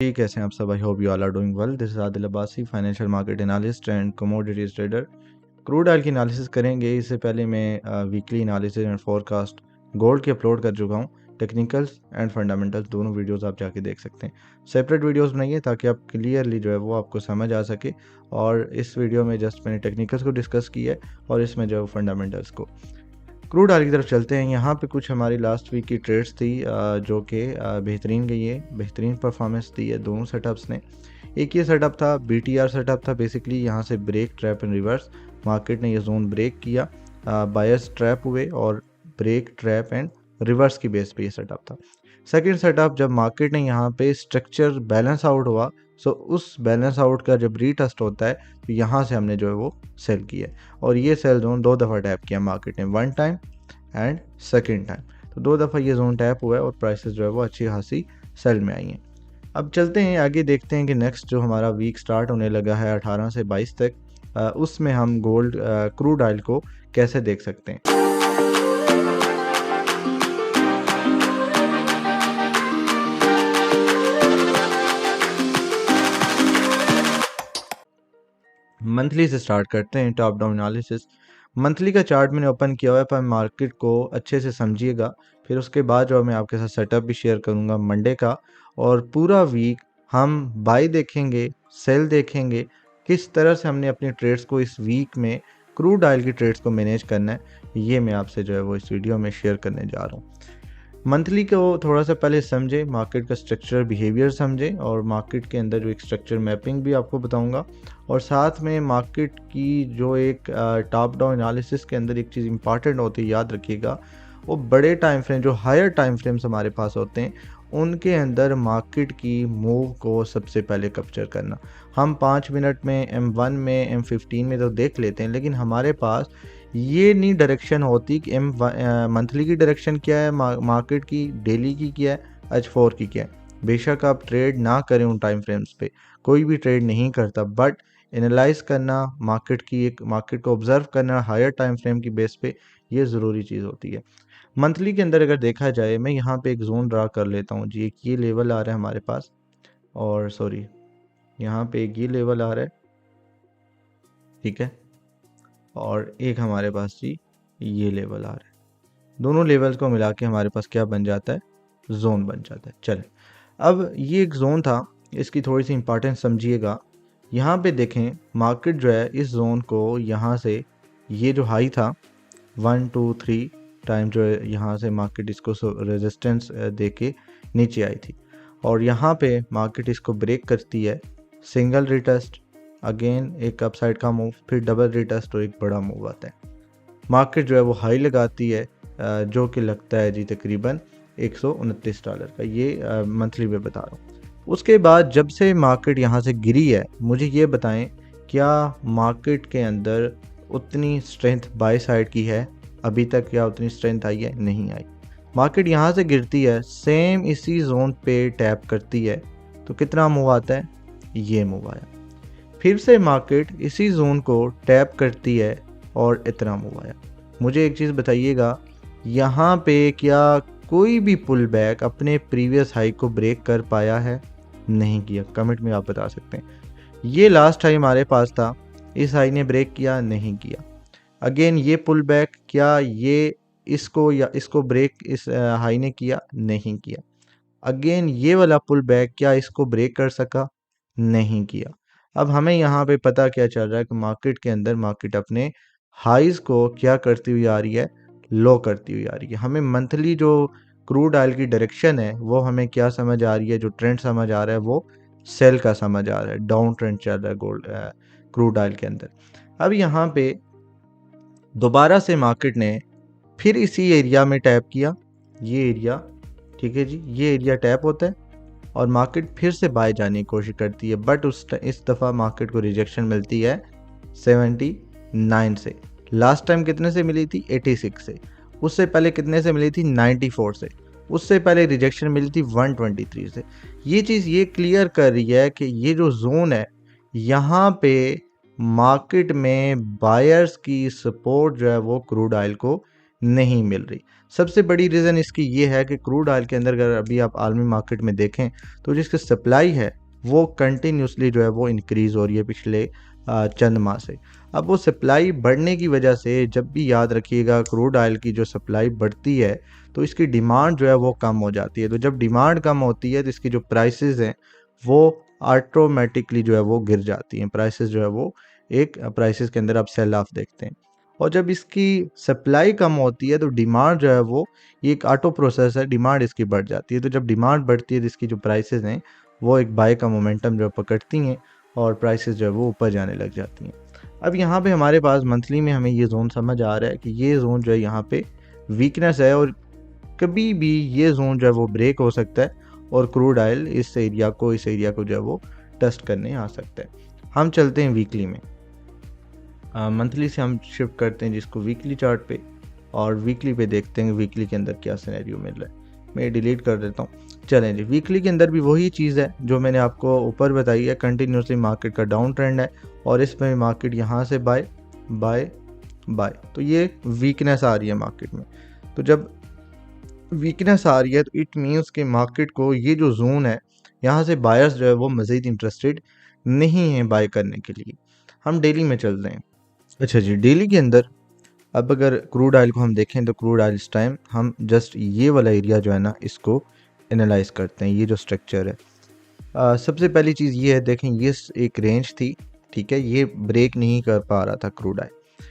कैसे हैं आप सब? I hope you all are doing well. This is Adil Abbasi, financial market analyst and commodities trader. Crude oil की analysis करेंगे। इससे पहले मैं weekly analysis and forecast gold की अपलोड कर चुका हूँ। टेक्निकल्स एंड फंडामेंटल्स दोनों वीडियोस आप जाके देख सकते हैं। सेपरेट वीडियोस बनाइए ताकि आप क्लियरली जो है वो आपको समझ आ सके। और इस वीडियो में जस्ट मैंने टेक्निकल्स को डिस्कस किया है और इसमें जो है फंडामेंटल्स को। क्रूड ऑयल की तरफ चलते हैं। यहाँ पे कुछ हमारी लास्ट वीक की ट्रेड्स थी जो कि बेहतरीन गई है, बेहतरीन परफॉर्मेंस दी है दोनों सेटअप्स ने। एक ये सेटअप था, BTR सेटअप था। बेसिकली यहाँ से break, trap and reverse market ने ये जोन ब्रेक किया, बायर्स ट्रैप हुए और ब्रेक, ट्रैप एंड रिवर्स की बेस पे ये सेटअप था। सेकंड सेटअप, जब मार्केट ने यहाँ पे स्ट्रक्चर बैलेंस आउट हुआ, सो उस बैलेंस आउट का जब रीटेस्ट होता है तो यहाँ से हमने जो है वो सेल किया और ये सेल जोन 2 दफ़ा टैप किया मार्केट ने, 1 टाइम एंड सेकेंड टाइम। तो 2 दफ़ा ये जोन टैप हुआ है और प्राइसेस जो है वो अच्छी खासी सेल में आई हैं। अब चलते हैं आगे, देखते हैं कि नेक्स्ट जो हमारा वीक स्टार्ट होने लगा है 18 से 22 तक, उसमें हम गोल्ड क्रूड ऑयल को कैसे देख सकते हैं। मंथली से स्टार्ट करते हैं, टॉप डाउन एनालिसिस। मंथली का चार्ट मैंने ओपन किया हुआ है, पर मार्केट को अच्छे से समझिएगा। फिर उसके बाद जो मैं आपके साथ सेटअप भी शेयर करूंगा मंडे का, और पूरा वीक हम बाय देखेंगे, सेल देखेंगे, किस तरह से हमने अपनी ट्रेड्स को इस वीक में क्रूड ऑयल की ट्रेड्स को मैनेज करना है, ये मैं आपसे जो है वो इस वीडियो में शेयर करने जा रहा हूँ। मंथली को थोड़ा सा पहले समझे, मार्केट का स्ट्रक्चर बिहेवियर समझे और मार्केट के अंदर जो एक स्ट्रक्चर मैपिंग भी आपको बताऊंगा। और साथ में मार्केट की जो एक टॉप डाउन एनालिसिस के अंदर एक चीज़ इंपॉर्टेंट होती है, याद रखिएगा, वो बड़े टाइम फ्रेम, जो हायर टाइम फ्रेम्स हमारे पास होते हैं, उनके अंदर मार्केट की मूव को सबसे पहले कैप्चर करना। हम 5 मिनट में, M1 में, M15 में तो देख लेते हैं, लेकिन हमारे पास ये नहीं डायरेक्शन होती कि मंथली की डायरेक्शन क्या है, मार्केट की डेली की क्या है, H4 की क्या है। बेशक आप ट्रेड ना करें उन टाइम फ्रेम्स पे, कोई भी ट्रेड नहीं करता, बट एनालाइज करना, मार्केट की एक मार्केट को ऑब्जर्व करना हायर टाइम फ्रेम की बेस पे, ये ज़रूरी चीज़ होती है। मंथली के अंदर अगर देखा जाए, मैं यहाँ पे एक जोन ड्रा कर लेता हूँ जी। एक ये लेवल आ रहा है हमारे पास, और सॉरी, यहाँ पे एक ये लेवल आ रहा है, ठीक है, और एक हमारे पास जी ये लेवल आ रहा है। दोनों लेवल्स को मिला के हमारे पास क्या बन जाता है, जोन बन जाता है। चलें, अब ये एक जोन था, इसकी थोड़ी सी इंपॉर्टेंस समझिएगा। यहाँ पे देखें, मार्केट जो है इस जोन को, यहाँ से ये जो हाई था 1 2 3 टाइम, जो है यहाँ से मार्केट इसको रेजिस्टेंस दे के नीचे आई थी, और यहाँ पे मार्केट इसको ब्रेक करती है, सिंगल रिटेस्ट, अगेन एक अपसाइड का मूव, फिर डबल रिटेस्ट और एक बड़ा मूव आता है। मार्केट जो है वो हाई लगाती है, जो कि लगता है जी तकरीबन $129 का, ये मंथली में बता रहा हूँ। उसके बाद जब से मार्केट यहाँ से गिरी है, मुझे ये बताएं, क्या मार्केट के अंदर उतनी स्ट्रेंथ बाय साइड की है अभी तक, या उतनी स्ट्रेंथ आई है? नहीं आई। मार्केट यहाँ से गिरती है, सेम इसी जोन पे टैप करती है, तो कितना मूव आता है? ये मूव आया। फिर से मार्केट इसी जोन को टैप करती है और इतना मूव आया। मुझे एक चीज़ बताइएगा, यहाँ पे क्या कोई भी पुल बैक अपने प्रीवियस हाई को ब्रेक कर पाया है? नहीं किया। कमेंट में आप बता सकते हैं। ये लास्ट हाई हमारे पास था, इस हाई ने ब्रेक किया? नहीं किया। अगेन ये पुल बैक, क्या ये इसको या इसको ब्रेक इस हाई ने किया? नहीं किया। अगेन ये वाला पुल बैक, क्या इसको ब्रेक कर सका? नहीं किया। अब हमें यहाँ पे पता क्या चल रहा है कि मार्केट के अंदर मार्केट अपने हाइज को क्या करती हुई आ रही है? लो करती हुई आ रही है। हमें मंथली जो क्रूड ऑयल की डायरेक्शन है वो हमें क्या समझ आ रही है, जो ट्रेंड समझ आ रहा है वो सेल का समझ आ रहा है, डाउन ट्रेंड चल रहा है गोल्ड क्रूड ऑयल के अंदर। अब यहाँ पे दोबारा से मार्केट ने फिर इसी एरिया में टैप किया, ये एरिया, ठीक है जी, ये एरिया टैप होता है और मार्केट फिर से बाय जाने की कोशिश करती है, बट इस दफ़ा मार्केट को रिजेक्शन मिलती है 79 से। लास्ट टाइम कितने से मिली थी? 86 से। उससे पहले कितने से मिली थी? 94 से। उससे पहले रिजेक्शन मिली थी 123 से। ये चीज़ ये क्लियर कर रही है कि ये जो जोन है, यहाँ पे मार्केट में बायर्स की सपोर्ट जो है वो क्रूड ऑयल को नहीं मिल रही। सबसे बड़ी रीज़न इसकी ये है कि क्रूड ऑयल के अंदर अगर अभी आप आलमी मार्केट में देखें तो जिसकी सप्लाई है वो कंटिन्यूसली जो है वो इंक्रीज़ हो रही है पिछले चंद माह से। अब वो सप्लाई बढ़ने की वजह से, जब भी याद रखिएगा क्रूड ऑयल की जो सप्लाई बढ़ती है तो इसकी डिमांड जो है वो कम हो जाती है। तो जब डिमांड कम होती है तो इसकी जो प्राइसेस हैं वो ऑटोमेटिकली जो है वो गिर जाती हैं। प्राइसेस जो है वो एक प्राइसेस के अंदर आप सेल ऑफ देखते हैं। और जब इसकी सप्लाई कम होती है तो डिमांड जो है वो, ये एक ऑटो प्रोसेस है, डिमांड इसकी बढ़ जाती है। तो जब डिमांड बढ़ती है तो इसकी जो प्राइसेस हैं वो एक बाय का मोमेंटम जो है पकड़ती हैं और प्राइसेस जो है वो ऊपर जाने लग जाती हैं। अब यहाँ पे हमारे पास मंथली में हमें ये जोन समझ आ रहा है कि ये जोन जो है यहाँ पे वीकनेस है और कभी भी ये जोन जो है वो ब्रेक हो सकता है और क्रूड ऑयल इस एरिया को जो है वो टेस्ट करने आ सकता है। हम चलते हैं वीकली में। मंथली से हम शिफ्ट करते हैं जिसको वीकली चार्ट पे, और वीकली पे देखते हैं वीकली के अंदर क्या सिनेरियो मिल रहा है। मैं डिलीट कर देता हूँ। चलें जी, वीकली के अंदर भी वही चीज़ है जो मैंने आपको ऊपर बताई है। कंटिन्यूसली मार्केट का डाउन ट्रेंड है और इसमें मार्केट यहाँ से बाय बाय बाय, तो ये वीकनेस आ रही है मार्केट में। तो जब वीकनेस आ रही है तो इट मीन्स कि मार्केट को ये जो जोन है यहाँ से बायर्स जो है वो मज़ीद इंटरेस्टेड नहीं है बाय करने के लिए। हम डेली में चलते हैं। अच्छा जी, डेली के अंदर अब अगर क्रूड ऑयल को हम देखें तो क्रूड ऑयल इस टाइम हम जस्ट ये वाला एरिया जो है ना इसको एनालाइज करते हैं। ये जो स्ट्रक्चर है, सबसे पहली चीज़ ये है, देखें ये एक रेंज थी, ठीक है, ये ब्रेक नहीं कर पा रहा था क्रूड ऑयल,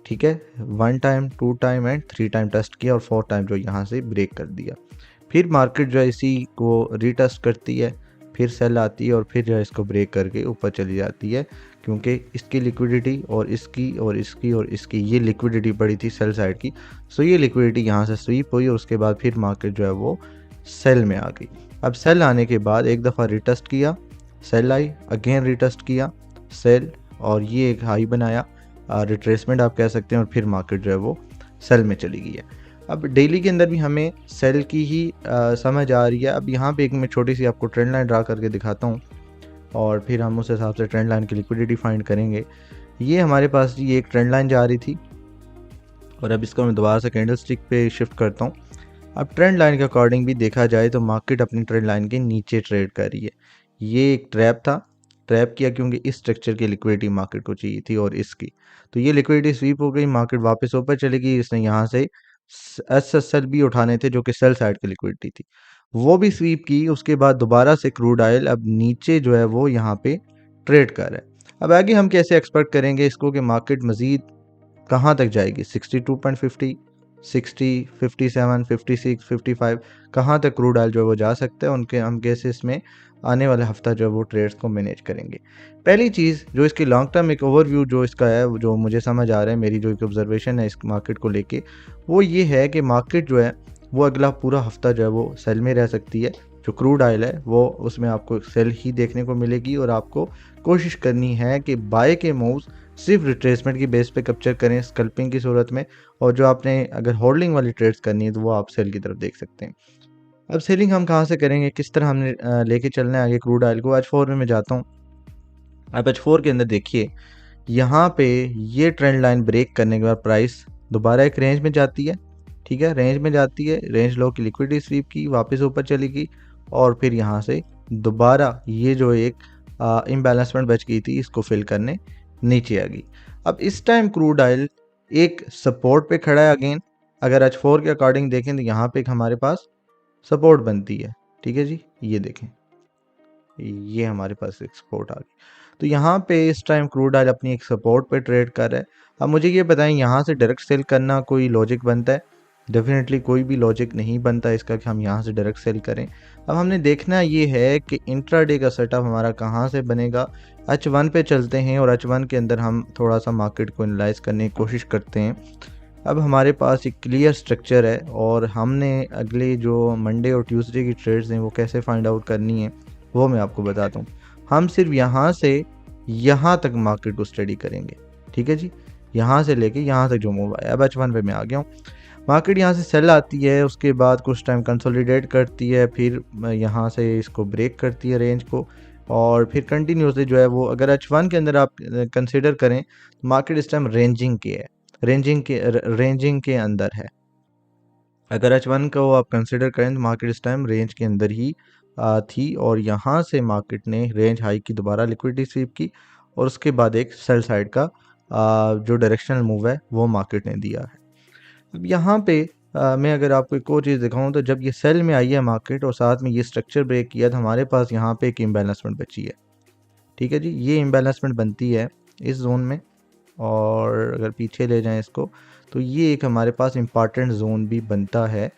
ठीक है। 1 time, 2 time and 3 time test किया और 4 टाइम जो यहाँ से ब्रेक कर दिया। फिर मार्केट जो है इसी को रीटेस्ट करती है, फिर सेल आती है और फिर जो है इसको ब्रेक करके ऊपर चली जाती है, क्योंकि इसकी लिक्विडिटी और इसकी और इसकी और इसकी ये लिक्विडिटी पड़ी थी सेल साइड की। सो ये लिक्विडिटी यहाँ से स्वीप हुई और उसके बाद फिर मार्केट जो है वो सेल में आ गई। अब सेल आने के बाद एक दफ़ा रिटेस्ट किया, सेल आई, अगेन रिटेस्ट किया, सेल, और ये एक हाई बनाया, रिट्रेसमेंट आप कह सकते हैं, और फिर मार्केट जो है वो सेल में चली गई है। अब डेली के अंदर भी हमें सेल की ही समझ आ रही है। अब यहाँ पे एक मैं छोटी सी आपको ट्रेंड लाइन ड्रा करके दिखाता हूँ और फिर हम उस हिसाब से ट्रेंड लाइन की लिक्विडिटी फाइंड करेंगे। ये हमारे पास ये एक ट्रेंड लाइन जा रही थी और अब इसको मैं दोबारा से कैंडल स्टिक पे शिफ्ट करता हूँ। अब ट्रेंड लाइन के अकॉर्डिंग भी देखा जाए तो मार्केट अपनी ट्रेंड लाइन के नीचे ट्रेड कर रही है। ये एक ट्रैप था, ट्रैप किया क्योंकि इस स्ट्रक्चर की लिक्विडिटी मार्केट को चाहिए थी और इसकी, तो ये लिक्विडिटी स्वीप हो गई, मार्केट वापस ऊपर चली गई। इसने यहाँ से एसएसएल भी उठाने थे जो कि सेल साइड की लिक्विडिटी थी, वो भी स्वीप की। उसके बाद दोबारा से क्रूड ऑयल अब नीचे जो है वो यहाँ पे ट्रेड कर रहा है। अब आगे हम कैसे एक्सपेक्ट करेंगे इसको कि मार्केट मज़ीद कहाँ तक जाएगी, 62.50, 60, 57, 56, 55, कहाँ तक क्रूड ऑयल जो है वो जा सकता है। उनके हम कैसे इसमें आने वाला हफ्ता जो है वो ट्रेड्स को मैनेज करेंगे। पहली चीज़ जो इसकी लॉन्ग टर्म एक ओवरव्यू जो इसका है, जो मुझे समझ आ रहा है, मेरी जो एक ऑब्जर्वेशन है इस मार्केट को लेके, वो ये है कि मार्केट जो है वो अगला पूरा हफ्ता जो है वो सेल में रह सकती है। जो क्रूड ऑयल है वो उसमें आपको सेल ही देखने को मिलेगी और आपको कोशिश करनी है कि बाय के मूव्स सिर्फ रिट्रेसमेंट की बेस पे कैप्चर करें स्कल्पिंग की सूरत में, और जो आपने अगर होल्डिंग वाली ट्रेड्स करनी है तो वो आप सेल की तरफ देख सकते हैं। अब सेलिंग हम कहाँ से करेंगे, किस तरह हमने लेके चलना है आगे क्रूड ऑयल को। H4 में मैं जाता हूँ। अब H4 के अंदर देखिए, यहाँ पे ये ट्रेंड लाइन ब्रेक करने के बाद प्राइस दोबारा एक रेंज में जाती है, ठीक है, रेंज में जाती है, रेंज लो की लिक्विडिटी स्वीप की, वापस ऊपर चली गई और फिर यहाँ से दोबारा ये जो एक इम्बैलेंसमेंट बच गई थी इसको फिल करने नीचे आ गई। अब इस टाइम क्रूड ऑयल एक सपोर्ट पे खड़ा है अगेन। अगर H4 के अकॉर्डिंग देखें तो यहाँ पे एक हमारे पास सपोर्ट बनती है, ठीक है जी, ये देखें, ये हमारे पास एक सपोर्ट आ गई। तो यहाँ पे इस टाइम क्रूड ऑयल अपनी एक सपोर्ट पे ट्रेड कर रहा है। अब मुझे ये बताएं, यहाँ से डायरेक्ट सेल करना कोई लॉजिक बनता है? डेफिनेटली कोई भी लॉजिक नहीं बनता इसका कि हम यहाँ से डायरेक्ट सेल करें। अब हमने देखना ये है कि इंट्राडे का सेटअप हमारा कहाँ से बनेगा। H1 पे चलते हैं और H1 के अंदर हम थोड़ा सा मार्केट को एनालाइज करने की कोशिश करते हैं। अब हमारे पास एक क्लियर स्ट्रक्चर है और हमने अगले जो मंडे और ट्यूसडे की ट्रेड्स हैं वो कैसे फाइंड आउट करनी है वो मैं आपको बताता हूँ। हम सिर्फ यहाँ से यहाँ तक मार्केट को स्टडी करेंगे, ठीक है जी, यहाँ से लेके यहाँ तक जो मूव आया। अब H1 पे मैं आ गया हूँ। मार्केट यहाँ से सेल आती है, उसके बाद कुछ टाइम कंसोलिडेट करती है, फिर यहाँ से इसको ब्रेक करती है रेंज को, और फिर कंटिन्यूसली जो है वो, अगर H1 के अंदर आप कंसिडर करें, मार्केट इस टाइम रेंजिंग के है, रेंजिंग के अंदर है, अगर H1 को आप कंसिडर करें तो मार्केट इस टाइम रेंज के अंदर ही थी और यहाँ से मार्केट ने रेंज हाई की दोबारा लिक्विडिटी स्वीप की और उसके बाद एक सेल साइड का जो डायरेक्शनल मूव है वो मार्केट ने दिया है। अब यहाँ पे मैं अगर आपको एक और चीज़ दिखाऊं तो जब ये सेल में आई है मार्केट और साथ में ये स्ट्रक्चर ब्रेक किया तो हमारे पास यहाँ पे एक इम्बैलेंसमेंट बची है। ठीक है जी, ये इम्बैलेंसमेंट बनती है इस जोन में और अगर पीछे ले जाएं इसको तो ये एक हमारे पास इम्पॉर्टेंट जोन भी बनता है।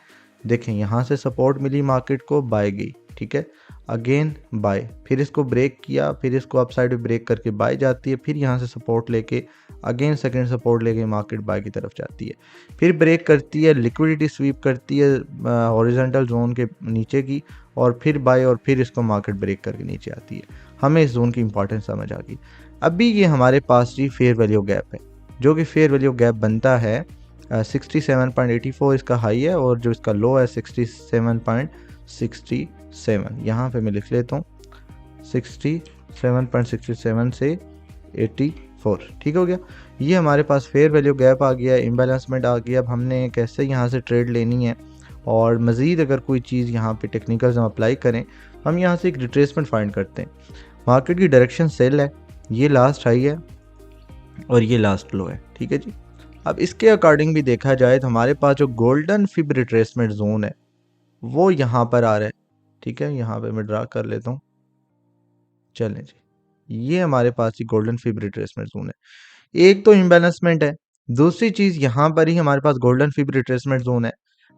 देखें यहाँ से सपोर्ट मिली मार्केट को, बाय गई, ठीक है, अगेन बाय, फिर इसको ब्रेक किया, फिर इसको अपसाइड में ब्रेक करके बाय जाती है, फिर यहाँ से सपोर्ट लेके अगेन सेकंड सपोर्ट लेके मार्केट बाय की तरफ जाती है, फिर ब्रेक करती है, लिक्विडिटी स्वीप करती है हॉरिजॉन्टल जोन के नीचे की और फिर बाय और फिर इसको मार्केट ब्रेक करके नीचे आती है। हमें इस जोन की इंपॉर्टेंस समझ आ गई। अभी ये हमारे पास जी फेयर वैल्यू गैप है, जो कि फेयर वैल्यू गैप बनता है 67.84 इसका हाई है और जो इसका लो है 67.67। यहाँ पे मैं लिख लेता हूँ 67.67 से 84, ठीक हो गया। ये हमारे पास फेयर वैल्यू गैप आ गया, इम्बैलेंसमेंट आ गया। अब हमने कैसे यहाँ से ट्रेड लेनी है और मज़ीद अगर कोई चीज़ यहाँ पे टेक्निकल्स हम अप्लाई करें, हम यहाँ से एक रिट्रेसमेंट फाइंड करते हैं। मार्केट की डायरेक्शन सेल है, ये लास्ट हाई है और ये लास्ट लो है, ठीक है जी। अब इसके अकॉर्डिंग भी देखा जाए तो हमारे पास जो गोल्डन फिब रिट्रेसमेंट जोन है वो यहाँ पर आ रहा है, ठीक है, यहाँ पे मैं ड्रा कर लेता हूँ। चलें जी, ये हमारे पास ही गोल्डन फिब रिट्रेसमेंट जोन है। एक तो इम्बैलेंसमेंट है, दूसरी चीज़ यहाँ पर ही हमारे पास गोल्डन फिब रिट्रेसमेंट जोन है।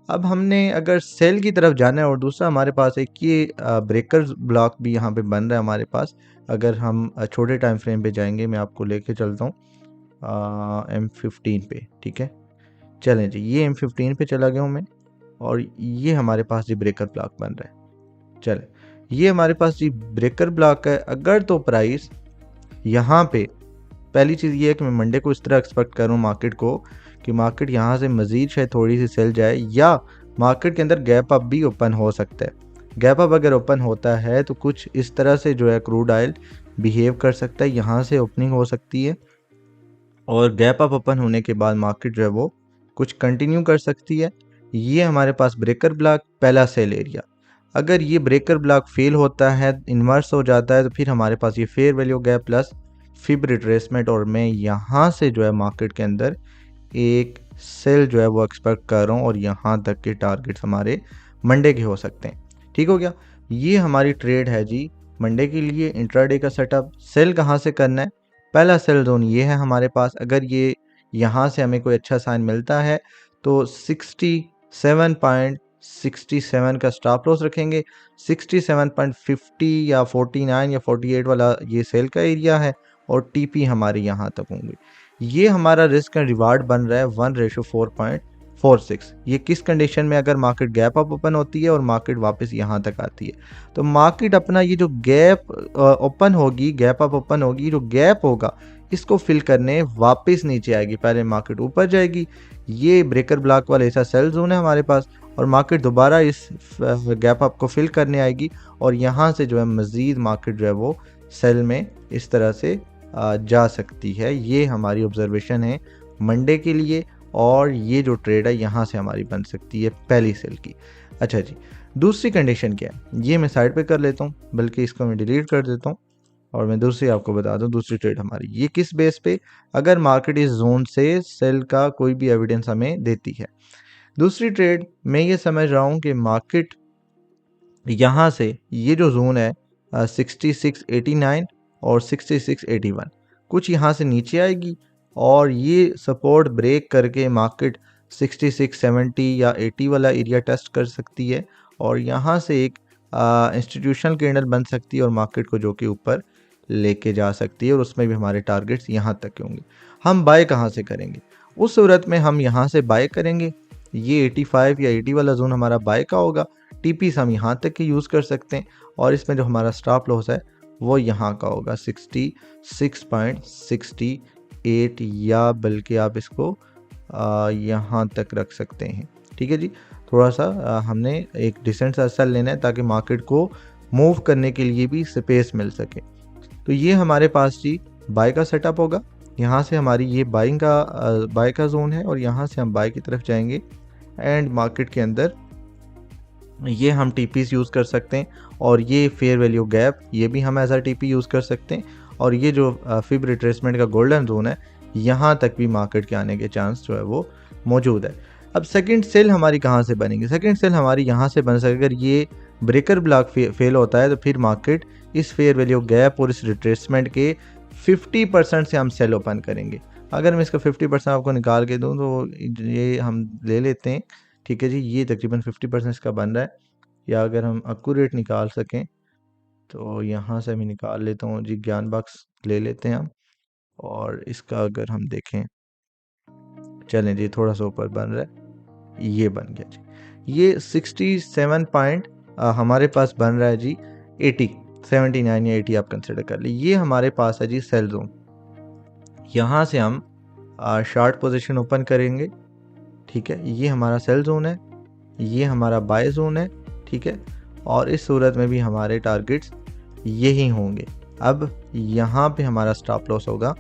अब हमने अगर सेल की तरफ जाना है और दूसरा हमारे पास एक ये ब्रेकर ब्लॉक भी यहाँ पे बन रहा है हमारे पास। अगर हम छोटे टाइम फ्रेम पे जाएंगे, मैं आपको लेके चलता हूँ M15 पे, ठीक है। चलें जी, ये M15 पे चला गया हूँ मैं और ये हमारे पास जी ब्रेकर ब्लॉक बन रहा है। चले, ये हमारे पास जी ब्रेकर ब्लॉक है। अगर तो प्राइस यहाँ पे, पहली चीज़ ये है कि मैं मंडे को इस तरह एक्सपेक्ट करूँ मार्केट को कि मार्केट यहाँ से मज़ीद शायद थोड़ी सी सेल जाए या मार्केट के अंदर गैप अप भी ओपन हो सकता है। गैप अप अगर ओपन होता है तो कुछ इस तरह से जो है क्रूड ऑयल बिहेव कर सकता है, यहाँ से ओपनिंग हो सकती है और गैप अप ओपन होने के बाद मार्केट जो है वो कुछ कंटिन्यू कर सकती है। ये हमारे पास ब्रेकर ब्लॉक पहला सेल एरिया। अगर ये ब्रेकर ब्लॉक फेल होता है, इन्वर्स हो जाता है, तो फिर हमारे पास ये fair value gap plus fib retracement और मैं यहाँ से जो है मार्केट के अंदर एक सेल जो है वो एक्सपेक्ट कर रहा हूँ और यहाँ तक के टारगेट्स हमारे मंडे के हो सकते हैं। ठीक हो गया, ये हमारी ट्रेड है जी मंडे के लिए इंट्राडे का सेटअप। सेल कहाँ से करना है, पहला सेल जोन ये है हमारे पास। अगर ये यहाँ से हमें कोई अच्छा साइन मिलता है तो 67.67 का स्टॉप लॉस रखेंगे। 67.50 या 49 या 48 वाला ये सेल का एरिया है और टीपी हमारे यहाँ तक होंगे। ये हमारा रिस्क एंड रिवार्ड बन रहा है 1:4.46। ये किस कंडीशन में, अगर मार्केट गैप अप ओपन होती है और मार्केट वापस यहाँ तक आती है तो मार्केट अपना ये जो गैप ओपन होगी, गैप अप ओपन होगी, जो गैप होगा इसको फिल करने वापस नीचे आएगी। पहले मार्केट ऊपर जाएगी, ये ब्रेकर ब्लॉक वाला ऐसा सेल जोन है हमारे पास और मार्केट दोबारा इस गैप अप को फिल करने आएगी और यहाँ से जो है मज़ीद मार्केट जो है वो सेल में इस तरह से जा सकती है। ये हमारी ऑब्जर्वेशन है मंडे के लिए और ये जो ट्रेड है यहाँ से हमारी बन सकती है पहली सेल की। अच्छा जी, दूसरी कंडीशन क्या है, ये मैं साइड पे कर लेता हूँ, बल्कि इसको मैं डिलीट कर देता हूँ और मैं दूसरी आपको बता दूँ। दूसरी ट्रेड हमारी ये किस बेस पे, अगर मार्केट इस जोन से सेल का कोई भी एविडेंस हमें देती है। दूसरी ट्रेड मैं ये समझ रहा हूँ कि मार्केट यहाँ से ये जो जोन है 6689 और 6681 कुछ यहाँ से नीचे आएगी और ये सपोर्ट ब्रेक करके मार्केट 6670 या 80 वाला एरिया टेस्ट कर सकती है और यहाँ से एक इंस्टीट्यूशनल कैंडल बन सकती है और मार्केट को जो कि ऊपर लेके जा सकती है और उसमें भी हमारे टारगेट्स यहाँ तक के होंगे। हम बाय कहाँ से करेंगे, उस सूरत में हम यहाँ से बाय करेंगे। ये 85 या 80 वाला जोन हमारा बाय का होगा। टीपीस हम यहाँ तक के यूज़ कर सकते हैं और इसमें जो हमारा स्टॉप लॉस है वो यहाँ का होगा 66.68 या बल्कि आप इसको यहाँ तक रख सकते हैं। ठीक है जी, थोड़ा सा हमने एक डिसेंट सा सेल लेना है ताकि मार्केट को मूव करने के लिए भी स्पेस मिल सके। तो ये हमारे पास जी बाय का सेटअप होगा। यहाँ से हमारी ये बाय का जोन है और यहाँ से हम बाय की तरफ जाएंगे एंड मार्केट के अंदर ये हम टीपीस यूज़ कर सकते हैं, और ये फेयर वैल्यू गैप ये भी हम एज आ टीपी यूज़ कर सकते हैं, और ये जो फिब रिट्रेसमेंट का गोल्डन जोन है यहाँ तक भी मार्केट के आने के चांस जो है वो मौजूद है। अब सेकंड सेल हमारी कहाँ से बनेगी? सेकंड सेल हमारी यहाँ से बन सके, अगर ये ब्रेकर ब्लॉक फेल होता है तो फिर मार्केट इस फेयर वैल्यू गैप और इस रिट्रेसमेंट के 50% से हम सेल ओपन करेंगे। अगर मैं इसका 50% आपको निकाल के दूं तो ये हम ले लेते हैं, ठीक है जी, ये तकरीबन 50% इसका बन रहा है। या अगर हम एक्यूरेट निकाल सकें तो यहाँ से मैं निकाल लेता हूँ जी, ज्ञान बॉक्स ले लेते हैं हम, और इसका अगर हम देखें, चलें जी थोड़ा सा ऊपर बन रहा है, ये बन गया जी, ये 67 पॉइंट हमारे पास बन रहा है जी, 80 79 या 80 आप कंसिडर कर ली, ये हमारे पास है जी सेल जोन। यहाँ से हम शार्ट पोजीशन ओपन करेंगे, ठीक है, ये हमारा सेल जोन है, ये हमारा बाय जोन है, ठीक है, और इस सूरत में भी हमारे टारगेट्स यही होंगे। अब यहाँ पे हमारा स्टॉप लॉस होगा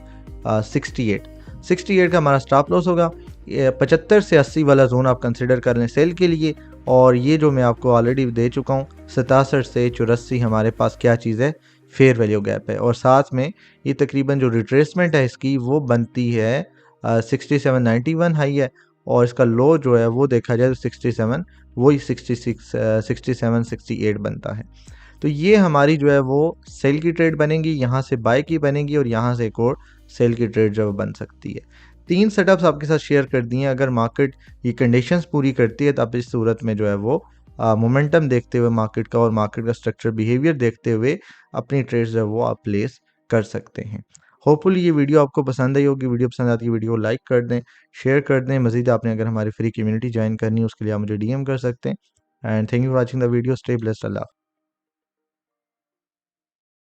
68 का हमारा स्टॉप लॉस होगा। 75 से 80 वाला जोन आप कंसिडर कर लें सेल के लिए, और ये जो मैं आपको ऑलरेडी दे चुका हूँ 67 से 84 हमारे पास क्या चीज़ है, फेयर वैल्यू गैप है, और साथ में ये तकरीबन जो रिट्रेसमेंट है इसकी वो बनती है 6791 हाई है, और इसका लो जो है वो देखा जाए तो 67, वही 67 68 बनता है। तो ये हमारी जो है वो सेल की ट्रेड बनेगी, यहाँ से बाय की बनेगी, और यहाँ से एक और सेल की ट्रेड जो बन सकती है। 3 सेटअप्स आपके साथ शेयर कर दिए हैं। अगर मार्केट ये कंडीशंस पूरी करती है तो आप इस सूरत में जो है वो मोमेंटम देखते हुए मार्केट का और मार्केट का स्ट्रक्चर बिहेवियर देखते हुए अपनी ट्रेड्स जो है वो आप प्लेस कर सकते हैं। होपफुली ये वीडियो आपको पसंद आई होगी। वीडियो पसंद आती है वीडियो को लाइक कर दें, शेयर कर दें। मजीद आपने अगर हमारी फ्री कम्युनिटी ज्वाइन करनी है उसके लिए आप मुझे DM कर सकते हैं। And thank you for watching the video. Stay blessed. Allah.